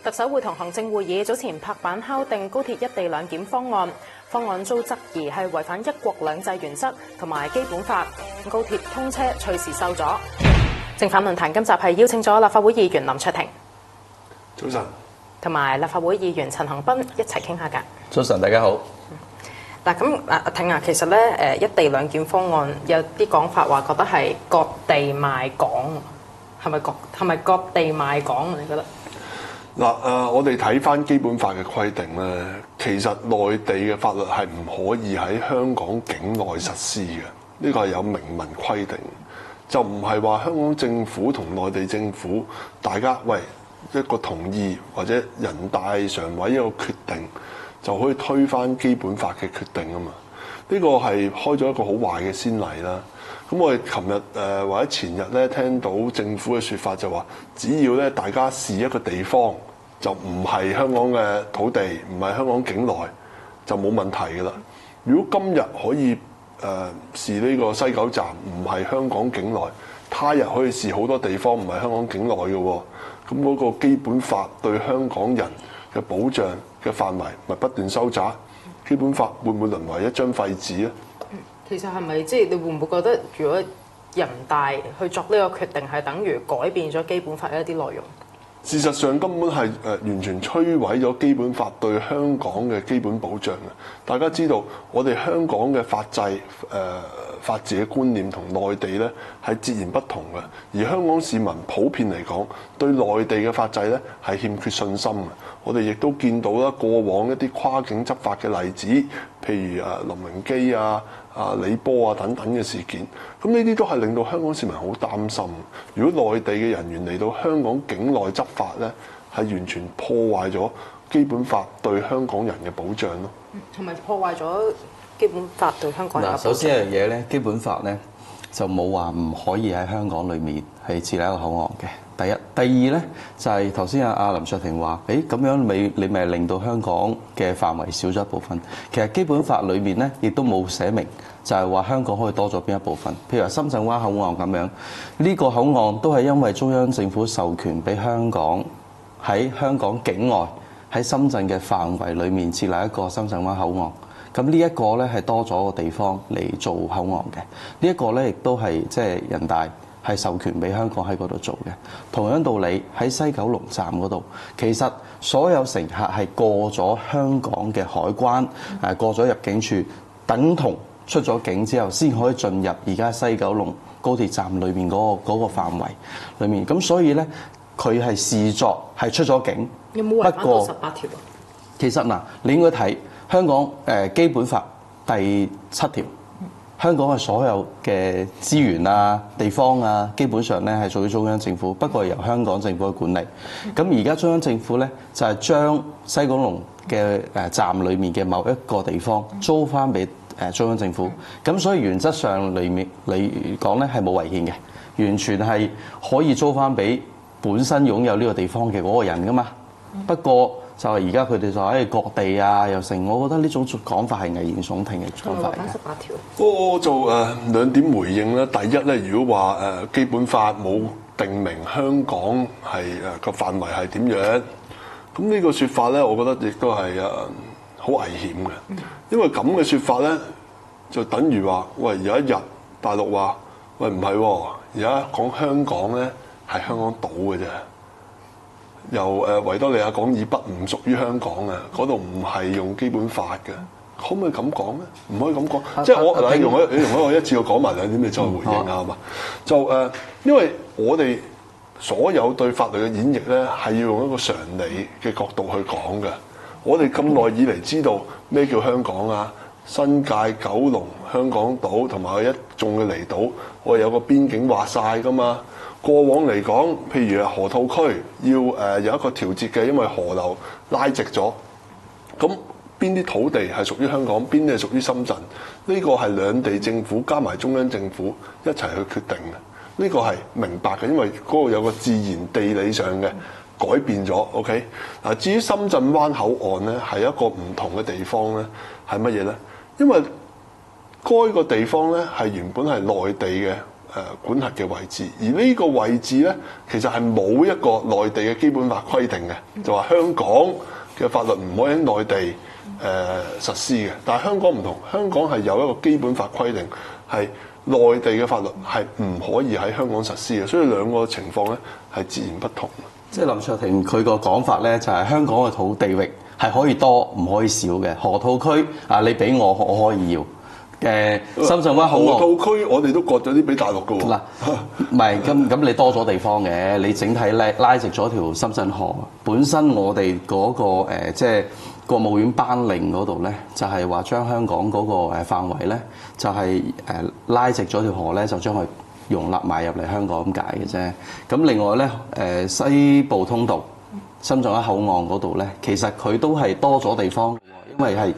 特首會同行政會議早前拍板敲定高鐵一地兩檢方案，方案遭質疑係違反一國兩制原則同埋基本法，高鐵通車隨時受阻。正反論壇今集係邀請咗立法會議員林卓廷，早晨，同埋立法會議員陳恒鑌一齊傾下㗎。早晨，大家好。嗱咁阿挺啊，其實咧一地兩檢方案有啲講法話覺得係割地賣港，係咪割地賣港啊？你覺得？嗱我哋睇翻基本法嘅規定咧，其實內地嘅法律係唔可以喺香港境內實施嘅，呢個係有明文規定，就唔係話香港政府同內地政府大家一個同意或者人大常委一個決定就可以推翻基本法嘅決定啊嘛。呢個係開咗一個好壞嘅先例啦。咁我哋琴日或者前日咧聽到政府嘅説法就話，只要咧大家視一個地方就唔係香港嘅土地，唔係香港境內，就冇問題㗎啦。如果今日可以視呢個西九站唔係香港境內，他日可以視好多地方唔係香港境內嘅喎，咁嗰個基本法對香港人嘅保障嘅範圍咪不斷收窄？基本法會唔會淪為一張廢紙咧？其實係咪即係你會唔會覺得，如果人大去作呢個決定，係等於改變咗基本法嘅一啲內容？事實上根本係完全摧毀咗基本法對香港嘅基本保障嘅。大家知道，我哋香港嘅法制法治嘅觀念同內地咧係截然不同嘅，而香港市民普遍嚟講對內地嘅法制咧係欠缺信心嘅。我哋亦都見到啦，過往一啲跨境執法嘅例子，譬如林榮基李波等等嘅事件，咁呢啲都係令到香港市民好擔心。如果內地嘅人員嚟到香港境內執法咧，係完全破壞咗基本法對香港人嘅保障咯。係咪破壞咗基本法對香港人嘅保障？首先一樣嘢咧，基本法咧就冇話唔可以喺香港裏面係設立一個口岸嘅。第一，第二咧就係頭先阿林卓廷話，咁樣你咪令到香港嘅範圍少咗一部分。其實基本法裏面咧亦都冇寫明，就係話香港可以多咗邊一部分。譬如話深圳灣口岸咁樣，呢個口岸都係因為中央政府授權俾香港喺香港境外喺深圳嘅範圍裏面設立一個深圳灣口岸。咁呢一個咧係多咗個地方嚟做口岸嘅。呢一個咧亦都係即係人大係授權俾香港喺嗰度做嘅。同樣道理喺西九龍站嗰度，其實所有乘客係過咗香港嘅海關，過咗入境處，等同出咗境之後先可以進入而家西九龍高鐵站裏面嗰個範圍裏面。咁所以咧，佢係視作係出咗境。有冇違反到18條啊？其實嗱，你應該睇香港基本法第7條。香港嘅所有嘅資源啊、地方啊，基本上咧係屬於中央政府，不過係由香港政府去管理。咁而家中央政府咧就係將西九龍嘅站裏面嘅某一個地方租翻俾中央政府。咁所以原則上裏面嚟講咧係冇違憲嘅，完全係可以租翻俾本身擁有呢個地方嘅嗰個人噶嘛。不過就係而家佢哋就喺割地啊，又成，我覺得呢種講法係危言聳聽嘅講法。違反18條。我做兩點回應啦。第一咧，如果話基本法冇定明香港係個範圍係點樣，咁呢個説法咧，我覺得亦都係好危險嘅。因為咁嘅説法咧，就等於話，有一日大陸話，唔係喎，而家講香港咧係香港島嘅啫。由維多利亞港以北唔屬於香港嘅，嗰度唔係用基本法嘅，可唔可以咁講咧？唔可以咁講，即係我你容許我一次過講埋兩點，你再回應下好嘛？就因為我哋所有對法律嘅演繹咧，係要用一個常理嘅角度去講嘅。我哋咁耐以嚟知道咩叫香港啊？新界、九龍、香港島同埋一眾嘅離島，我哋有個邊境劃晒噶嘛。過往嚟講，譬如河套區要有一個調節嘅，因為河流拉直咗。咁邊啲土地係屬於香港，邊啲係屬於深圳？呢個係兩地政府加埋中央政府一齊去決定嘅。呢個係明白嘅，因為嗰度有個自然地理上嘅改變咗。OK， 嗱，至於深圳灣口岸咧，係一個唔同嘅地方咧，係乜嘢咧？因為該個地方咧係原本係內地嘅管轄嘅位置，而呢個位置咧其實係冇一個內地嘅基本法規定嘅，就話香港嘅法律唔可以喺內地實施嘅。但係香港唔同，香港係有一個基本法規定係內地嘅法律係唔可以喺香港實施嘅，所以兩個情況咧係截然不同。即係林卓廷佢個講法咧，就係香港嘅土地域係可以多唔可以少嘅。河套區啊，你俾我可以要。深圳灣口岸河套區我哋都割咗啲俾大陸㗎喎。嗱，唔係咁你多咗地方嘅，你整體拉直咗條深圳河。本身我哋嗰個即係國務院頒令嗰度咧，就係話將香港嗰個範圍咧，就係拉直咗條河咧，就將佢容納埋入嚟香港咁解嘅啫。咁另外咧，西部通道、深圳灣口岸嗰度咧，其實佢都係多咗地方，因為係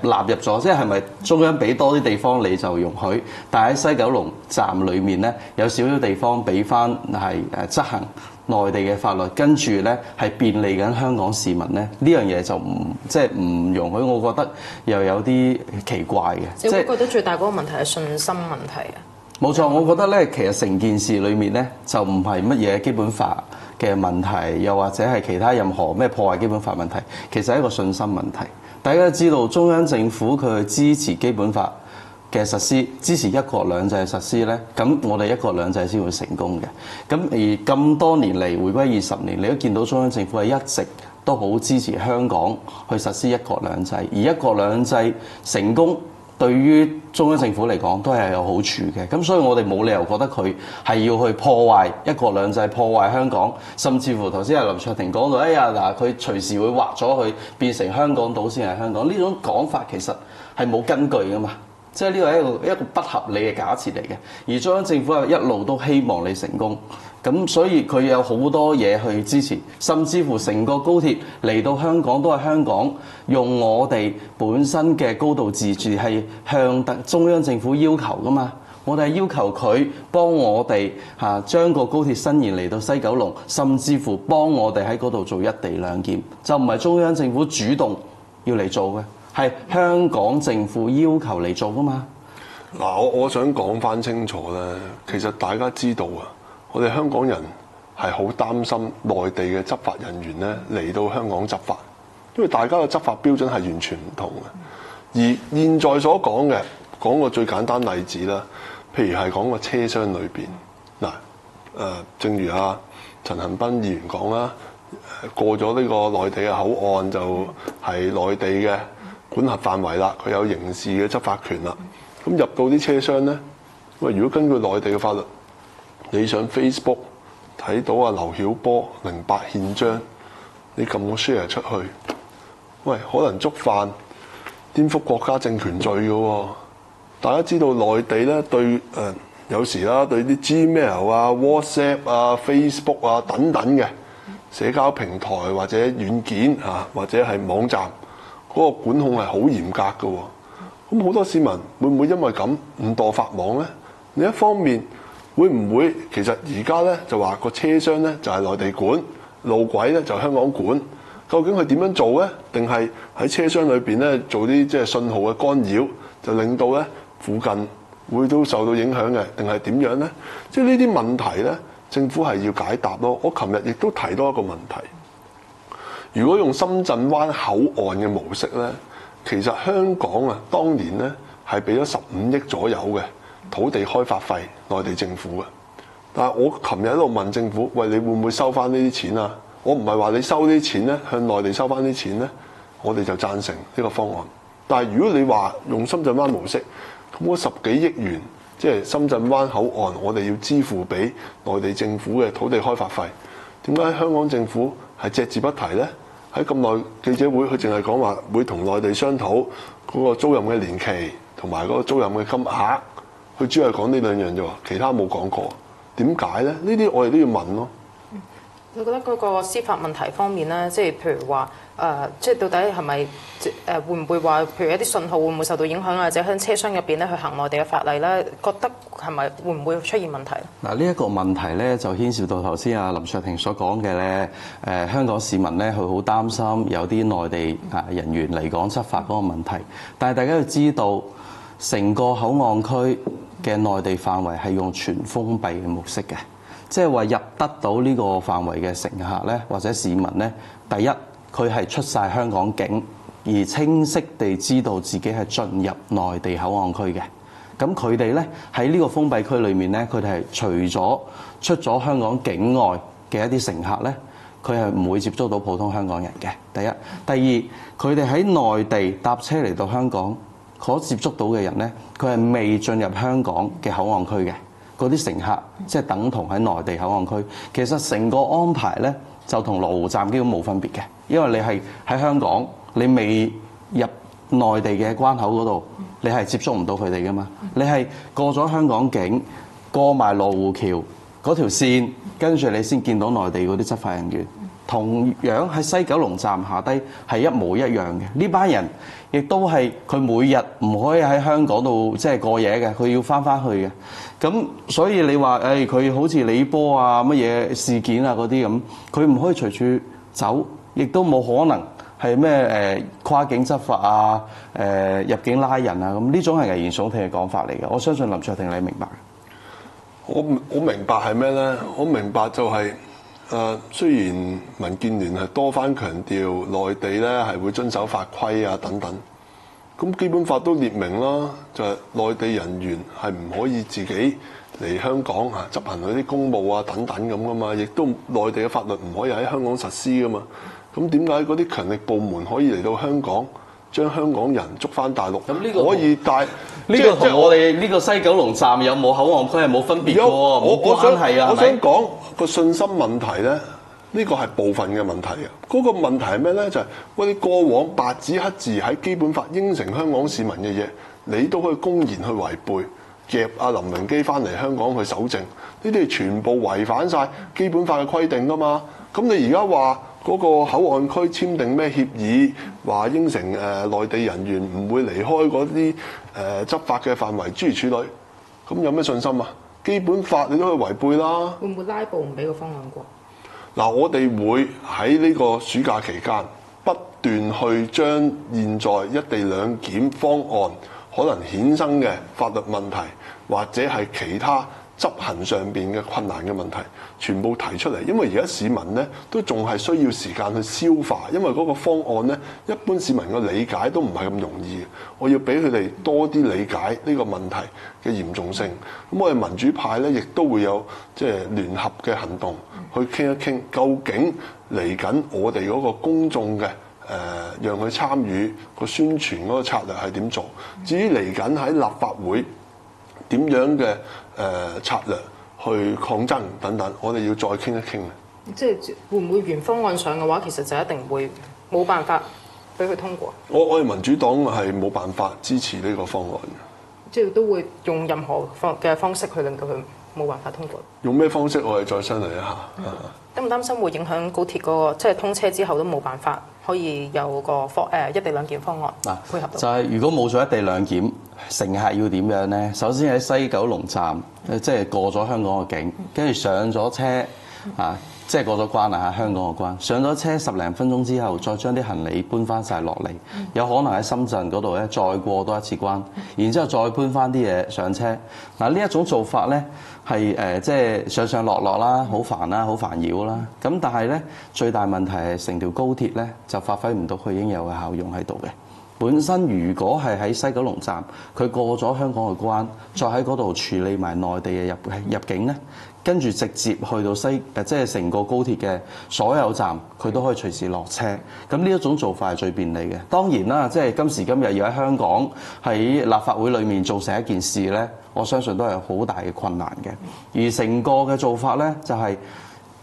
納入咗，即係咪中央俾多啲地方你就容許？但喺西九龍站裏面咧，有少少地方俾翻係執行內地嘅法律，跟住咧係便利緊香港市民咧，呢樣嘢就唔容許，我覺得又有啲奇怪嘅。即係我覺得最大嗰個問題係信心問題啊。冇錯，我覺得咧，其實成件事裏面咧，就唔係乜嘢基本法嘅問題，又或者係其他任何咩破壞基本法問題，其實係一個信心問題。大家都知道中央政府佢支持基本法嘅實施，支持一國兩制實施咧，咁我哋一國兩制先會成功嘅。咁而咁多年嚟，回歸20年，你都見到中央政府係一直都好支持香港去實施一國兩制，而一國兩制成功，對於中央政府嚟講都係有好處嘅，咁所以我哋冇理由覺得佢係要去破壞一國兩制、破壞香港，甚至乎頭先阿林卓廷講到，佢隨時會劃咗佢變成香港島先係香港，呢種講法其實係冇根據噶嘛，即係呢個係一個不合理嘅假設嚟嘅，而中央政府係一路都希望你成功。咁所以佢有好多嘢去支持，甚至乎成個高鐵嚟到香港都係香港用我哋本身嘅高度自治係向中央政府要求噶嘛，我哋係要求佢幫我哋將個高鐵伸延嚟到西九龍，甚至乎幫我哋喺嗰度做一地兩檢，就唔係中央政府主動要嚟做嘅，係香港政府要求嚟做噶嘛。嗱，我想講翻清楚咧，其實大家知道啊。我哋香港人係好擔心內地嘅執法人員咧嚟到香港執法，因為大家嘅執法標準係完全唔同嘅。而現在所講嘅，講個最簡單例子啦，譬如係講個車廂裏邊嗱，正如陳恒鑌議員講啦，過咗呢個內地嘅口岸就係內地嘅管轄範圍啦，佢有刑事嘅執法權啦。咁入到啲車廂咧，喂，如果根據內地嘅法律，你上 Facebook 睇到劉曉波08憲章，你撳個 share 出去，喂，可能觸犯顛覆國家政權罪嘅喎。大家知道內地咧對有時啦對啲 Gmail 啊、WhatsApp 啊、Facebook 啊等等嘅社交平台或者軟件或者係網站嗰個管控係好嚴格嘅喎。咁好多市民會唔會因為咁誤墮法網咧？另一方面，會唔會其實而家咧就話個車廂咧就係內地管，路軌咧就香港管？究竟佢點樣做咧？定係喺車廂裏邊咧做啲即係信號嘅干擾，就令到咧附近會都受到影響嘅？定係點樣咧？即係呢啲問題咧，政府係要解答咯。我琴日亦都提多一個問題，如果用深圳灣口岸嘅模式咧，其實香港當年咧係俾咗15億左右嘅土地開發費，內地政府嘅。但係我琴日喺度問政府，喂，你會唔會收翻呢啲錢啊？我唔係話你收呢啲錢咧，向內地收翻啲錢咧，我哋就贊成呢個方案。但係如果你話用深圳灣模式，咁嗰10幾億元，即係深圳灣口岸，我哋要支付俾內地政府嘅土地開發費，點解香港政府係隻字不提咧？喺咁耐記者會，佢淨係講話會同內地商討嗰個租賃嘅年期同埋嗰個租賃嘅金額。佢主要係講呢兩樣啫喎，其他冇講過。點解咧？呢啲我哋都要問咯。你覺得嗰個司法問題方面咧，即係譬如話即係到底係咪會唔會話，譬如一啲信號會唔會受到影響啊？或者喺車廂入邊咧去行內地嘅法例咧，覺得係咪會唔會出現問題？嗱，呢一個問題咧就牽涉到頭先林卓廷所講嘅咧，香港市民咧佢好擔心有啲內地人員嚟港執法嗰個問題，但係大家要知道，成個口岸區嘅內地範圍係用全封閉嘅模式嘅，即係話入得到呢個範圍嘅乘客咧或者市民咧，第一佢係出晒香港境，而清晰地知道自己係進入內地口岸區嘅。咁佢哋咧喺呢個封閉區裏面咧，佢哋係除咗出咗香港境外嘅一啲乘客咧，佢係唔會接觸到普通香港人嘅。第一，第二，佢哋喺內地搭車嚟到香港所接觸到嘅人咧，佢係未進入香港嘅口岸區嘅嗰啲乘客，即係等同喺內地口岸區。其實成個安排咧就同羅湖站基本冇分別嘅，因為你係喺香港，你未入內地嘅關口嗰度，你係接觸唔到佢哋噶嘛。你係過咗香港境，過埋羅湖橋嗰條線，跟住你先見到內地嗰啲執法人員。同樣喺西九龍站下低係一模一樣嘅。呢班人亦都係佢每日唔可以喺香港度即係過夜嘅，佢要翻去嘅。咁所以你話誒佢好似李波啊乜嘢事件啊嗰啲咁，佢唔可以隨處走，亦都冇可能係咩跨境執法啊、入境拉人啊咁，呢種係危言聳聽嘅講法嚟嘅。我相信林卓廷你明白。我明白係咩咧？我明白就係、雖然民建聯係多番強調內地咧係會遵守法規啊等等，咁基本法都列明啦，就係、內地人員係唔可以自己嚟香港啊執行佢啲公務啊等等咁噶嘛，亦都內地嘅法律唔可以喺香港實施噶嘛。咁點解嗰啲強力部門可以嚟到香港，將香港人捉翻大陸？可以帶呢個同我哋呢個西九龍站有冇口岸區係冇分別嘅喎，冇關係啊！我想講個信心問題咧，呢個係部分嘅問題嘅。嗰個問題係咩咧？就係你過往白紙黑字喺基本法應承香港市民嘅嘢，你都可以公然去違背，夾阿林榮基翻嚟香港去搜證，呢啲係全部違反晒基本法嘅規定噶嘛。咁你而家話嗰個口岸區簽訂咩協議，話應承內地人員唔會離開嗰啲執法嘅範圍，諸如此類，咁有咩信心啊？基本法你都可以違背啦。會唔會拉布唔俾個方案過？嗱，我哋會喺呢個暑假期間不斷去將現在一地兩檢方案可能衍生嘅法律問題，或者係其他執行上邊嘅困難嘅問題，全部提出嚟。因為而家市民咧都仲係需要時間去消化，因為嗰個方案咧一般市民嘅理解都唔係咁容易嘅。我要俾佢哋多啲理解呢個問題嘅嚴重性。咁我哋民主派咧亦都會有即係聯合嘅行動去傾一傾，究竟嚟緊我哋嗰個公眾嘅讓佢參與個宣傳嗰個策略係點做？至於嚟緊喺立法會點樣嘅策略去抗爭等等，我哋要再傾一傾。即係會唔會原方案上嘅話，其實就一定會冇辦法俾佢通過？我哋民主黨係冇辦法支持呢個方案嘅，即係都會用任何方式去令到佢冇辦法通過。用咩方式我哋再商量一下。擔唔擔心會影響高鐵嗰個即係通車之後都冇辦法可以有個一地兩檢方案配合到？就係如果冇咗一地兩檢，乘客要點樣呢？首先喺西九龍站，即係過咗香港嘅境，跟住上咗車啊，即係過咗關啊，香港嘅關。上咗車10零分鐘之後，再將啲行李搬翻晒落嚟，有可能喺深圳嗰度咧再過多一次關，然之後再搬翻啲嘢上車。嗱，呢一種做法咧係即係上上落落啦，好煩啦，好煩擾啦。咁但係咧最大問題係成條高鐵咧就發揮唔到佢應有嘅效用喺度嘅。本身如果係喺西九龍站，佢過咗香港嘅關，再喺嗰度處理埋內地嘅入境咧，跟住直接去到即係成個高鐵嘅所有站，佢都可以隨時落車。咁呢一種做法係最便利嘅。當然啦，即係今時今日要喺香港喺立法會裏面做成一件事咧，我相信都係好大嘅困難嘅。而成個嘅做法咧，就係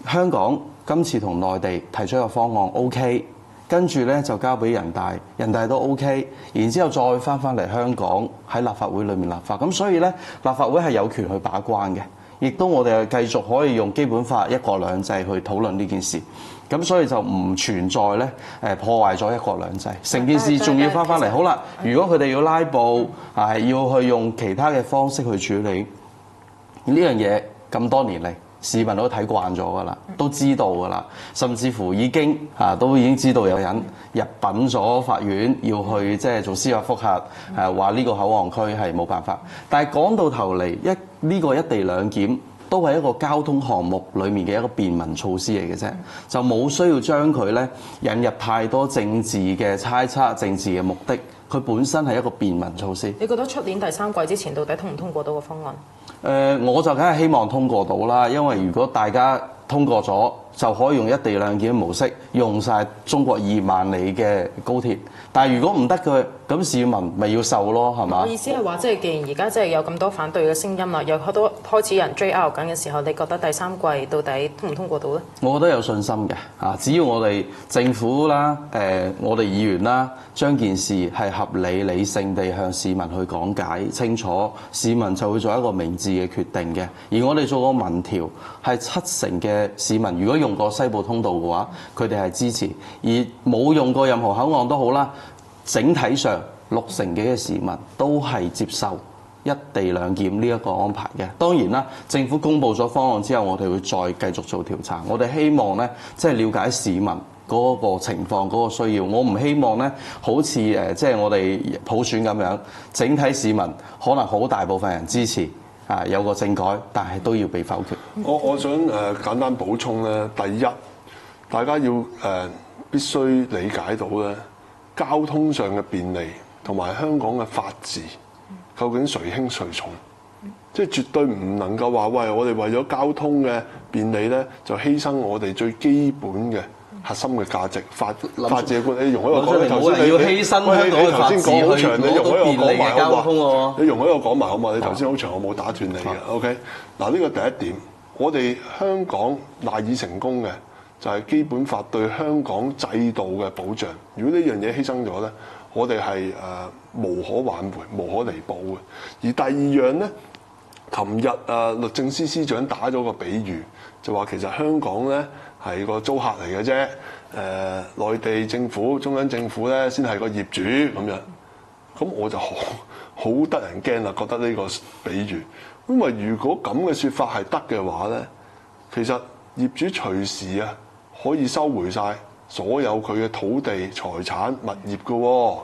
香港今次同內地提出一個方案 OK。跟住咧就交俾人大，人大都 OK， 然之後再翻嚟香港喺立法會裏面立法。咁所以咧，立法會係有權去把關嘅，亦都我哋係繼續可以用基本法一國兩制去討論呢件事。咁所以就唔存在咧破壞咗一國兩制。成件事仲要翻嚟。好啦，如果佢哋要拉布要去用其他嘅方式去處理呢樣嘢，咁多年嚟市民都睇慣咗㗎啦，都知道㗎啦，甚至乎都已經知道有人入稟咗法院要去即係做司法覆核，話呢個口岸區係冇辦法。但係講到頭嚟，呢個一地兩檢都係一個交通項目裡面嘅一個便民措施嚟嘅啫，就冇需要將佢咧引入太多政治嘅猜測、政治嘅目的。佢本身係一個便民措施。你覺得出年第3季之前到底通唔通過到個方案？我就梗係希望通過到啦，因為如果大家通過咗，就可以用一地兩檢嘅模式，用晒中國2萬里嘅高鐵。但係如果唔得嘅，咁市民咪要受咯，係嘛？我意思係話，即係既然而家即係有咁多反對嘅聲音啦，有好多開始有人追拗緊嘅時候，你覺得第3季到底通唔通過到咧？我覺得有信心嘅，只要我哋政府啦、我哋議員啦，將件事係合理理性地向市民去講解清楚，市民就會做一個明智嘅決定嘅。而我哋做個民調，係70%嘅市民如果用過西部通道嘅話，佢哋係支持；而冇用過任何口岸都好啦，整體上60%幾嘅市民都係接受一地兩檢呢一個安排嘅。當然啦，政府公布咗方案之後，我哋會再繼續做調查。我哋希望呢，即係了解市民嗰個情況、嗰個需要。我唔希望呢，好似即係我哋普選咁樣，整體市民可能好大部分人支持有個政改，但係都要被否決。我想簡單補充咧，第一，大家要必須理解到咧，交通上嘅便利同埋香港嘅法治，究竟誰輕誰重？即係絕對唔能夠話喂，我哋為咗交通嘅便利咧，就犧牲我哋最基本嘅核心嘅價值法治嘅觀。你容許我講，你頭先要犧牲香港嘅法治去攞便利嘅交通喎。你容許我講埋好嘛？你頭先好長，我冇打斷你嘅。OK， 嗱呢個第一點，我哋香港賴以成功嘅就係基本法對香港制度嘅保障。如果呢樣嘢犧牲咗咧，我哋係無可挽回、無可彌補嘅。而第二樣咧，琴日律政司司長打咗個比喻，就話其實香港咧係個租客嚟嘅啫，內地政府、中央政府咧先係個業主咁樣。咁我就好得人驚啦，覺得呢個比喻，因為如果咁嘅説法係得嘅話咧，其實業主隨時可以收回晒所有佢嘅土地、財產、物業嘅喎，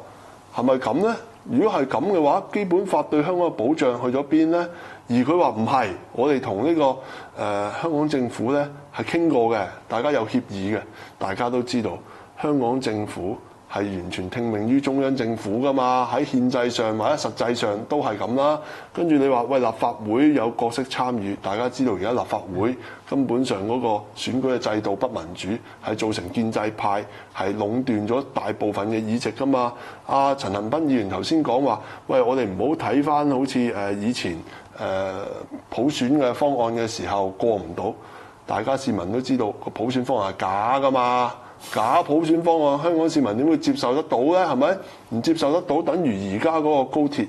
係咪咁咧？如果係咁嘅話，基本法對香港嘅保障去咗邊咧？而佢話唔係，我哋同呢個香港政府咧係傾過嘅，大家有協議嘅，大家都知道香港政府係完全聽命於中央政府㗎嘛，喺憲制上或者實際上都係咁啦。跟住你話喂，立法會有角色參與，大家知道而家立法會根本上嗰個選舉嘅制度不民主，係造成建制派係壟斷咗大部分嘅議席㗎嘛。陳恒鑌議員頭先講話，喂，我哋唔好睇返好似以前普選嘅方案嘅時候過唔到，大家市民都知道個普選方案係假㗎嘛。假普選方案，香港市民點會接受得到呢？係咪唔接受得到？等於而家嗰個高鐵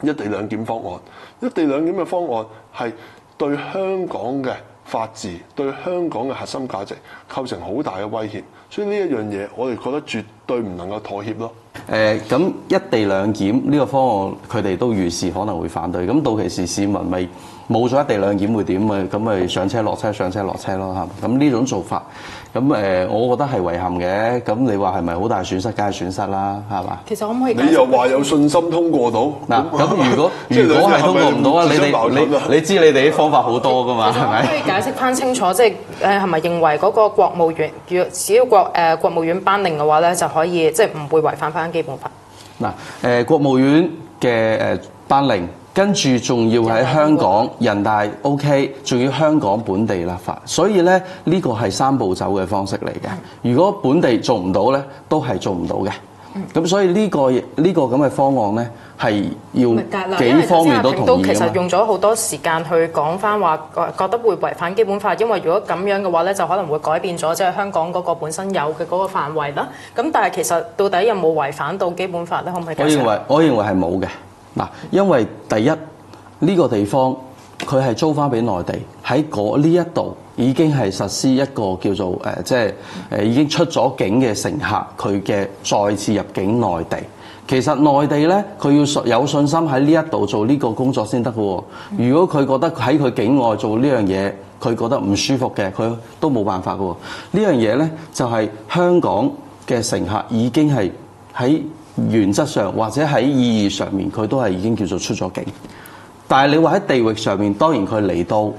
一地兩檢方案，一地兩檢嘅方案係對香港嘅法治、對香港嘅核心價值構成好大嘅威脅，所以呢一樣嘢我哋覺得絕對唔能夠妥協咯。咁一地兩檢呢個方案，佢哋都預示可能會反對。咁到期時市民咪冇咗一地兩檢會點啊？咁咪上車落車上車落車咯嚇。咁呢種做法，咁我覺得係遺憾嘅。咁你話係咪好大損失？梗係損失啦，係嘛？其實可唔可以？你又話有信心通過到嗱？咁如果係通過唔到啊，你知你哋啲方法好多噶嘛？係咪？可以解釋翻清楚，即係係咪認為嗰個國務院，只要國務院頒令嘅話咧，就可以即係唔會違反翻基本法？嗱，國務院嘅頒令。跟住仲要喺香港人大 OK， 仲要香港本地立法，所以咧呢個係3步走嘅方式嚟嘅。如果本地做唔到咧，都係做唔到嘅。咁所以呢個咁嘅方案咧，係要幾方面都同意嘅嘛。其實用咗好多時間去講翻話，覺得會違反基本法，因為如果咁樣嘅話咧，就可能會改變咗即係香港嗰個本身有嘅嗰個範圍啦。咁但係其實到底有冇違反到基本法咧？可唔可以解釋？我認為係冇嘅。嗱，因為第一呢個地方佢係租翻俾內地，喺呢一度已經係實施一個叫做已經出咗境嘅乘客佢嘅再次入境內地，其實內地咧，佢要有信心喺呢一度做呢個工作先得嘅喎。如果佢覺得喺佢境外做呢樣嘢，佢覺得唔舒服嘅，佢都冇辦法嘅喎。呢樣嘢咧就係香港嘅乘客已經係喺原則上或者喺意義上面，佢都係已經叫做出咗境。但係你話喺地域上面，當然佢嚟到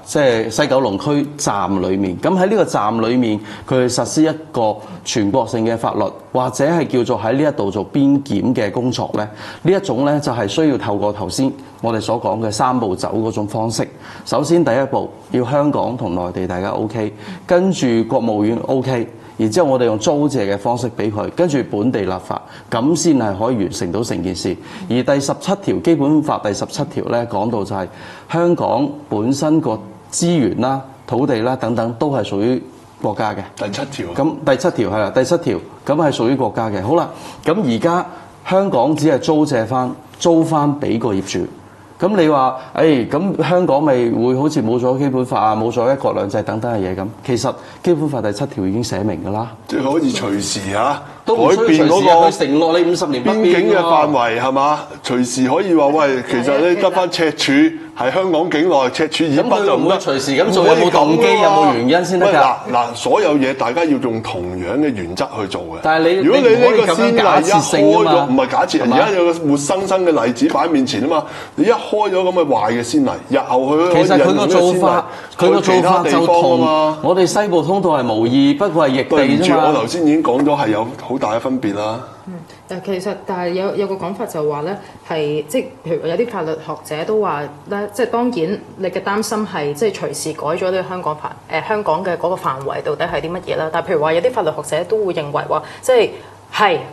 即係西九龍區站裏面，咁喺呢個站裏面，佢實施一個全國性嘅法律，或者係叫做喺呢一度做邊檢嘅工作咧，呢一種咧就係需要透過頭先我哋所講嘅三步走嗰種方式。首先第一步要香港同內地大家 OK， 跟住國務院 OK。然之後，我哋用租借嘅方式俾佢，跟住本地立法，咁先係可以完成到成件事。而第17條基本法第17條咧講到就係香港本身個資源啦、土地啦等等都係屬於國家嘅。第7條。咁第7條係啦，第7條咁係屬於國家嘅。好啦，咁而家香港只係租翻俾個業主。咁你話，咁香港咪會好似冇咗基本法啊，冇咗一國兩制等等嘅嘢咁？其實基本法第7條已經寫明㗎啦，即係可以隨時都改變嗰個承諾你50年不變邊境嘅範圍係嘛？隨時可以話喂，其實你得翻赤柱係香港境內，赤柱以北就唔得。隨時咁做，有冇動機，有冇原因先得㗎？嗱，所有嘢大家要用同樣嘅原則去做嘅。但係如果你呢個先例一開咗，唔係假設，而家有個活生生嘅例子擺面前啊嘛，你一開咗咁嘅壞嘅先例，日後佢其實佢個做法就同我哋西部通道係無異，不過係逆地啫嘛。我頭先已經講咗係有好大嘅分別啦。但係有個講法就話咧，係即係譬如有啲法律學者都話咧，即係當然你嘅擔心係即係隨時改咗呢個香港嘅嗰個範圍到底係啲乜嘢啦。但係譬如話有啲法律學者都會認為話，即係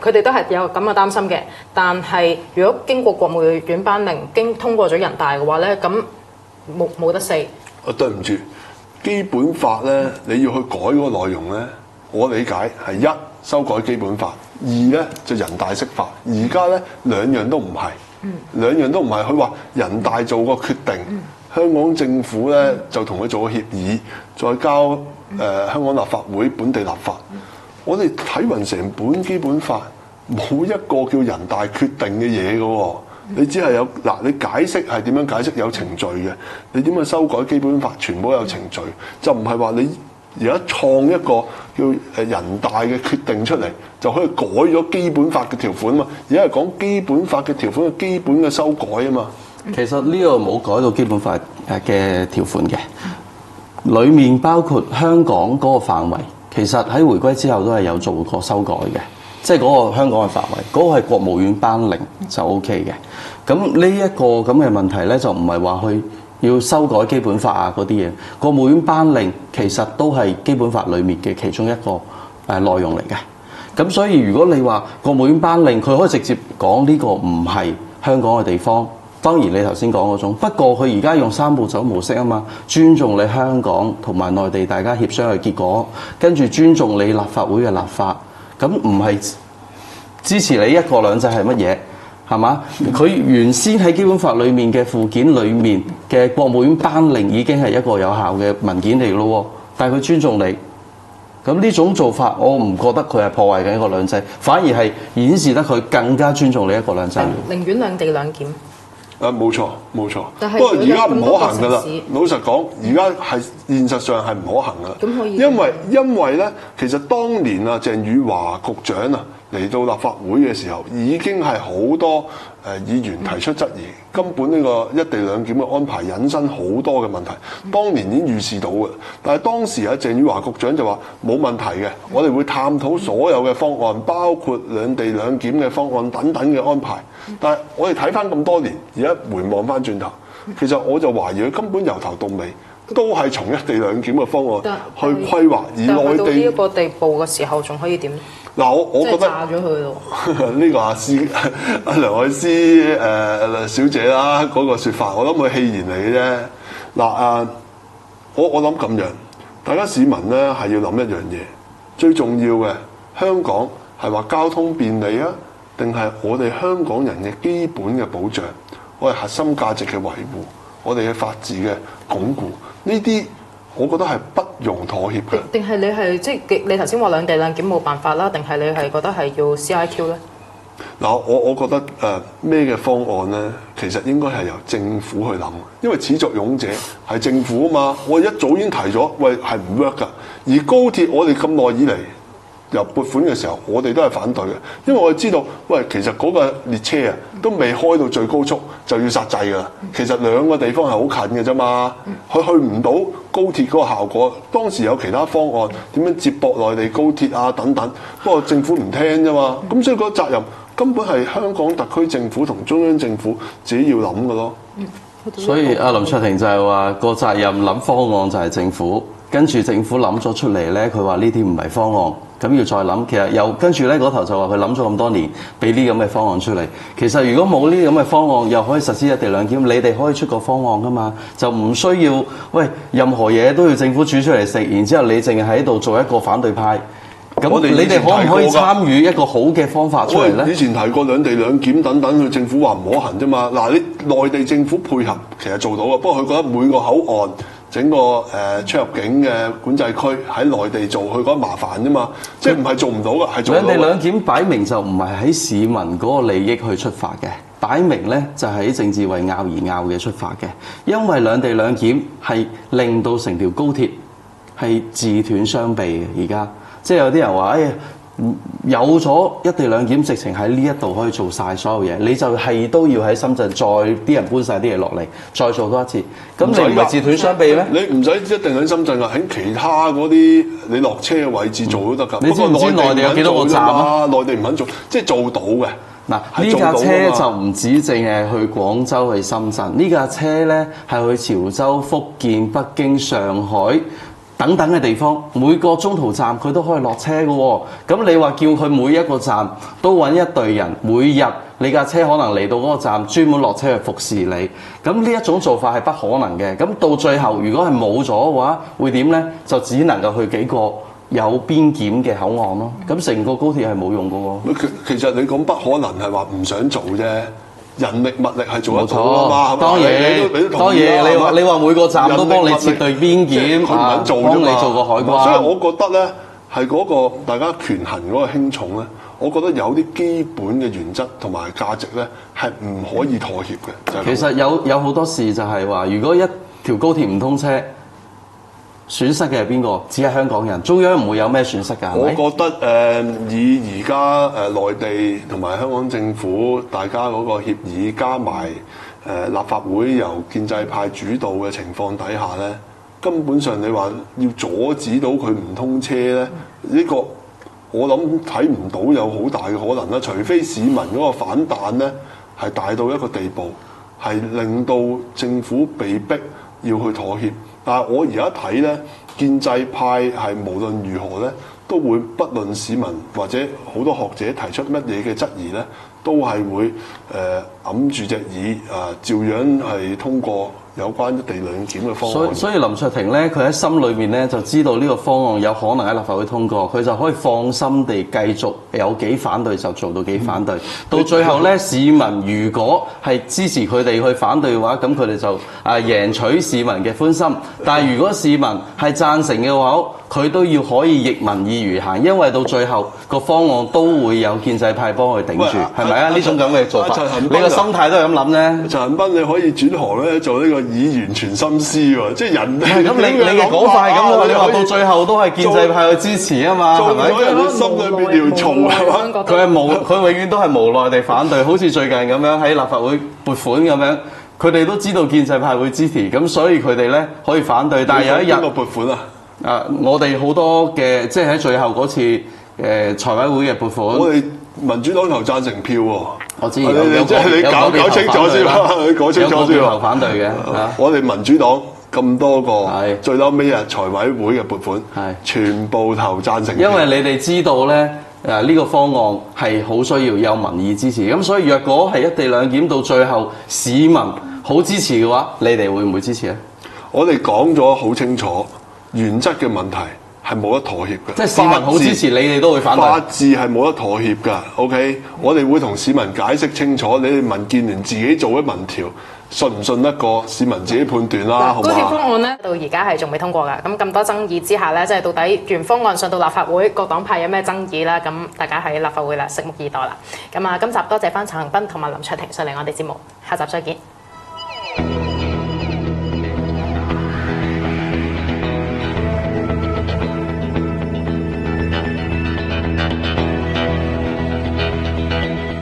佢哋都係有咁嘅擔心嘅。但係如果經過國務院頒令，通過咗人大嘅話咧，咁冇得 say。對唔住，基本法咧你要去改嗰個內容咧，我理解係一修改基本法。二咧就人大釋法，而家咧兩樣都唔係，兩樣都唔係。佢話人大做個決定，香港政府咧就同佢做個協議，再交香港立法會本地立法。我哋睇勻成本基本法，冇一個叫人大決定嘅嘢嘅喎。你只係有你解釋係點樣解釋有程序嘅，你點樣修改基本法全部有程序，就唔係話你而家創一個叫人大嘅決定出嚟，就可以改咗基本法嘅條款嘛？而家係講基本法嘅條款嘅基本嘅修改啊嘛。其實呢個冇改到基本法嘅條款嘅，裡面包括香港嗰個範圍，其實喺回歸之後都係有做過修改嘅，即係嗰個香港嘅範圍，嗰個係國務院頒令就 OK 嘅。咁呢一個咁嘅問題咧，就唔係話去要修改基本法啊嗰啲嘢，國務院頒令其實都係基本法裡面嘅其中一個內容嚟嘅。咁所以如果你話國務院頒令，佢可以直接講呢個唔係香港嘅地方。當然你頭先講嗰種，不過佢而家用三步走模式啊嘛，尊重你香港同埋內地大家協商嘅結果，跟住尊重你立法會嘅立法，咁唔係支持你一國兩制係乜嘢？係嘛？佢原先喺基本法裏面嘅附件裏面嘅國務院頒令已經係一個有效嘅文件嚟咯，但係佢尊重你，咁呢種做法我唔覺得佢係破壞緊一國兩制，反而係顯示得佢更加尊重你一國兩制。寧願兩地兩檢。冇錯冇錯，但不過而家唔可行㗎啦。老實講，而家係現實上係唔可行㗎啦。咁可以因為咧，其實當年啊，鄭宇華局長啊嚟到立法會嘅時候，已經係好多議員提出質疑，根本呢個一地兩檢嘅安排引申好多嘅問題。當年已經預示到嘅，但係當時啊，鄭宇華局長就話冇問題嘅，我哋會探討所有嘅方案，包括兩地兩檢嘅方案等等嘅安排。但係我哋睇翻咁多年，而家回望翻轉頭，其實我就懷疑佢根本由頭到尾都係從一地兩檢嘅方案去規劃，而內地到呢一個地步嘅時候，仲可以點？嗱，我覺得炸咗佢咯。呢個阿梁愛詩小姐啦，嗰個説法，我諗佢戲言嚟嘅啫。嗱我諗咁樣，大家市民咧係要諗一樣嘢，最重要嘅香港係話交通便利啊，定係我哋香港人嘅基本嘅保障，我哋核心價值嘅維護，我哋嘅法治嘅鞏固，呢啲我覺得係不容妥協嘅。定係你係即係你頭先話兩地兩檢冇辦法啦，定係你係覺得係要 CIQ 咧？嗱，我覺得咩嘅方案咧，其實應該係由政府去諗，因為始作俑者係政府啊嘛。我一早已經提咗，喂係唔 work 㗎。而高鐵我哋咁耐以嚟由撥款嘅時候，我哋都係反對嘅，因為我哋知道，喂其實嗰個列車啊都未開到最高速就要煞掣㗎啦。其實兩個地方係好近嘅啫嘛，佢去唔到高鐵嗰個效果。當時有其他方案點樣接駁內地高鐵啊等等，不過政府唔聽啫嘛。咁所以嗰個責任根本係香港特區政府同中央政府自己要諗嘅咯。所以阿林卓廷就係話個責任諗方案就係政府，跟住政府諗咗出嚟咧，佢話呢啲唔係方案，咁要再諗。其實又跟住咧嗰頭就話佢諗咗咁多年，俾呢咁嘅方案出嚟。其實如果冇呢啲咁嘅方案，又可以實施一地兩檢，你哋可以出個方案噶嘛，就唔需要喂任何嘢都要政府煮出嚟食，然之後你淨係喺度做一個反對派。咁你哋可唔可以參與一個好嘅方法出嚟咧？以前提過兩地兩檢等等，佢政府話唔可行啫嘛。嗱，你內地政府配合其實做到嘅，不過佢覺得每個口岸整個出入境嘅管制區喺內地做，佢覺得麻煩啫嘛。即係唔係做唔到嘅，係做到嘅。兩地兩檢擺明就唔係喺市民嗰個利益去出發嘅，擺明咧就係喺政治為拗而拗嘅出發嘅。因為兩地兩檢係令到成條高鐵係自斷雙臂嘅，而家。即係有啲人話，有咗一地兩檢，直情喺呢一度可以做晒所有嘢，你就係都要喺深圳再啲人搬晒啲嘢落嚟，再做多一次。咁你唔係自斷雙臂咩？你唔使一定喺深圳啊，喺其他嗰啲你落車嘅位置做都得㗎。你知唔知內地有幾多個站啊？內地唔肯做，即係做到嘅。嗱，呢架車就唔止淨係去廣州、去深圳，呢架車咧係去潮州、福建、北京、上海等等嘅地方，每個中途站佢都可以落車嘅喎。咁你話叫佢每一個站都揾一隊人，每日你架車可能嚟到嗰個站專門落車去服侍你。咁呢一種做法係不可能嘅。咁到最後如果係冇咗嘅話，會點呢？就只能夠去幾個有邊檢嘅口岸咯。咁成個高鐵係冇用嘅喎。其實你講不可能係話唔想做啫。人力物力係做得到啊嘛，當然你話每個站都幫你設對邊檢，佢唔肯做啫嘛，幫你做個海關。所以我覺得咧，係嗰個大家權衡嗰個輕重咧，我覺得有啲基本嘅原則同埋價值咧，係唔可以妥協嘅。就係、其實有好多事就係話，如果一條高鐵唔通車，損失嘅係邊個？只係香港人，中央唔會有咩損失㗎，係咪？我覺得以而家內地同埋香港政府大家嗰個協議，加埋立法會由建制派主導嘅情況底下咧，根本上你話要阻止到佢唔通車咧，呢個我諗睇唔到有好大嘅可能啦。除非市民嗰個反彈咧係大到一個地步，係令到政府被逼要去妥協。但係我而家睇咧，建制派係無論如何咧，都會不論市民或者好多學者提出乜嘢嘅質疑咧，都係會揞住隻耳照樣係通過有關一地兩檢嘅方案。所以林卓廷咧，佢喺心裏面咧就知道呢個方案有可能喺立法會通過，佢就可以放心地繼續有幾反對就做到幾反對。到最後咧，市民如果係支持佢哋去反對嘅話，咁佢哋就贏取市民嘅歡心。但係如果市民係贊成嘅話，佢都要可以逆民意而行，因為到最後個方案都會有建制派幫佢頂住，係咪啊？呢種咁嘅做法，你個心態都係咁諗咧。陳恒鑌，你可以轉行咧做呢個議員全心思喎，即係人哋咁你嘅講法係咁喎，你話到最後都係建制派去支持啊嘛，係咪？做咗人哋心裏邊要做係嘛？佢永遠都係無奈地反對，好似最近咁樣喺立法會撥款咁樣，佢哋都知道建制派會支持，咁所以佢哋咧可以反對，但係有一日邊個撥款啊？我哋好多嘅，即係喺最後嗰次財委會嘅撥款，我哋民主黨投贊成票喎。我知，即係你搞清楚先啦，你講清楚先。有投反對嘅。我哋民主黨咁多個，最嬲尾啊財委會嘅撥款，全部投贊成票。因為你哋知道咧，呢個方案係好需要有民意支持，咁所以若果係一地兩檢到最後市民好支持嘅話，你哋會唔會支持咧？我哋講咗好清楚。原則嘅問題係冇得妥協嘅。即係市民好支持你哋都會反對。法治係冇得妥協㗎。OK，我哋會同市民解釋清楚。你哋民建聯自己做嘅民調，信唔信得過？市民自己判斷啦，好高鐵嘛？方案咧到而家係仲未通過㗎。咁多爭議之下咧，即係到底原方案上到立法會，各黨派有咩爭議啦？咁大家喺立法會啦，拭目以待啦。咁今集多謝翻陳恒鑌同埋林卓廷上嚟我哋節目，下集再見。